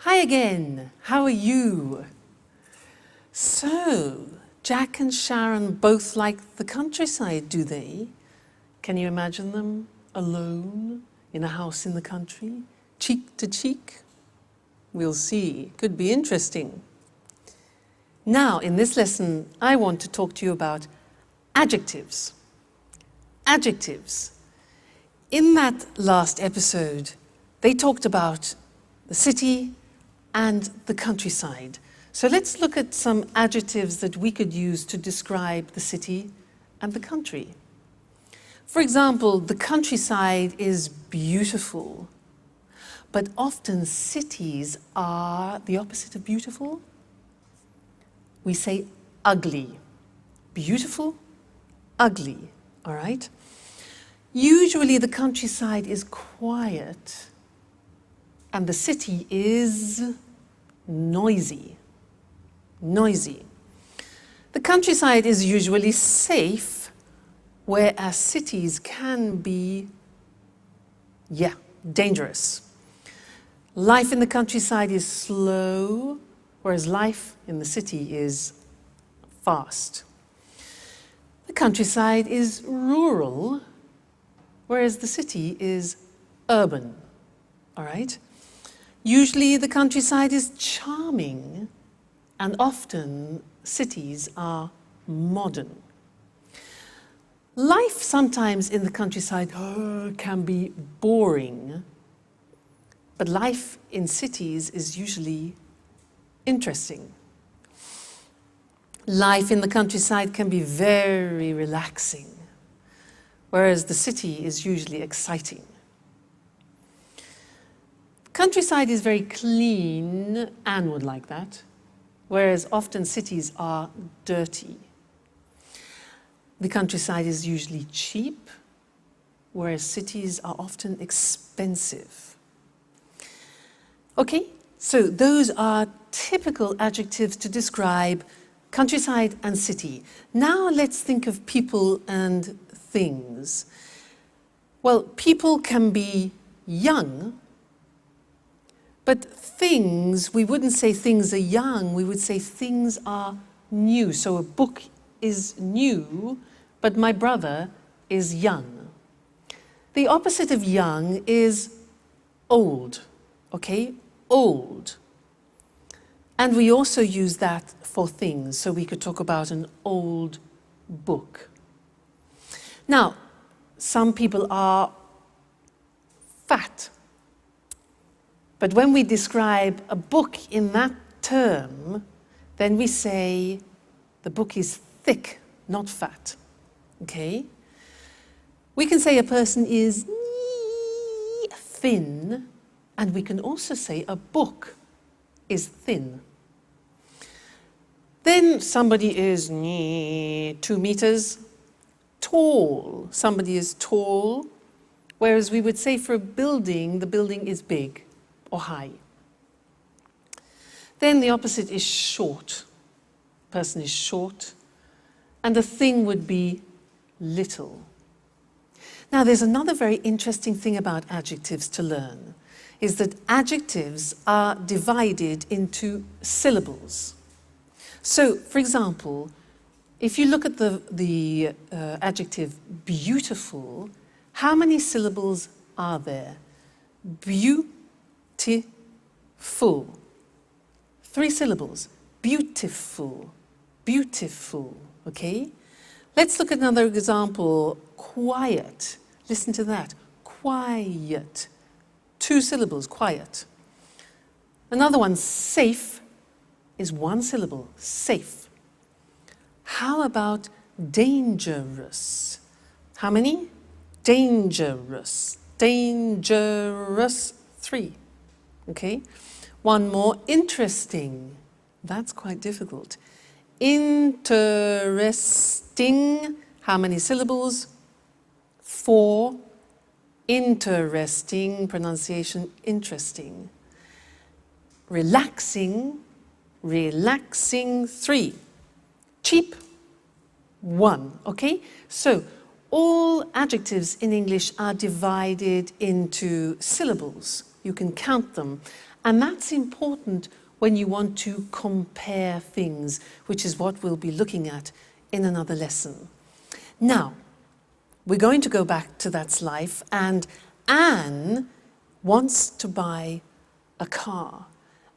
Hi again, how are you? So, Jack and Sharon both like the countryside, do they? Can you imagine them alone in a house in the country, cheek to cheek? We'll see, could be interesting. Now, in this lesson, I want to talk to you about adjectives. Adjectives. In that last episode, they talked about the city and the countryside. So let's look at some adjectives that we could use to describe the city and the country. For example, the countryside is beautiful, but often cities are the opposite of beautiful. We say ugly. Beautiful, ugly, all right? Usually the countryside is quiet and the city is noisy. Noisy. The countryside is usually safe, whereas cities can be, dangerous. Life in the countryside is slow, whereas life in the city is fast. The countryside is rural, whereas the city is urban, all right? Usually the countryside is charming, and often cities are modern. Life sometimes in the countryside can be boring, but life in cities is usually interesting. Life in the countryside can be very relaxing, whereas the city is usually exciting. Countryside is very clean, Anne would like that, whereas often cities are dirty. The countryside is usually cheap, whereas cities are often expensive. Okay, so those are typical adjectives to describe countryside and city. Now let's think of people and things. Well, people can be young, but things, we wouldn't say things are young, we would say things are new. So a book is new, but my brother is young. The opposite of young is old, okay? Old. And we also use that for things, so we could talk about an old book. Now, some people are fat. But when we describe a book in that term, then we say the book is thick, not fat. Okay? We can say a person is thin, and we can also say a book is thin. Then somebody is 2 meters tall. Somebody is tall, whereas we would say for a building, the building is big or high. Then the opposite is short. Person is short, and the thing would be little. Now there's another very interesting thing about adjectives to learn, is that adjectives are divided into syllables. So, for example, if you look at the adjective beautiful, how many syllables are there? Beautiful. 3 syllables. Beautiful. Beautiful. Okay? Let's look at another example. Quiet. Listen to that. Quiet. 2 syllables. Quiet. Another one. Safe is 1 syllable. Safe. How about dangerous? How many? Dangerous. Dangerous. 3. Okay? One more. Interesting. That's quite difficult. Interesting. How many syllables? 4. Interesting. Pronunciation interesting. Relaxing. Relaxing. 3. Cheap. 1. Okay? So all adjectives in English are divided into syllables. You can count them. And that's important when you want to compare things, which is what we'll be looking at in another lesson. Now, we're going to go back to That's Life, and Anne wants to buy a car,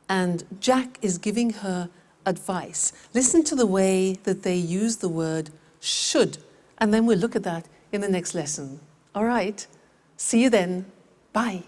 and Jack is giving her advice. Listen to the way that they use the word should, and then we'll look at that in the next lesson. All right, see you then. Bye.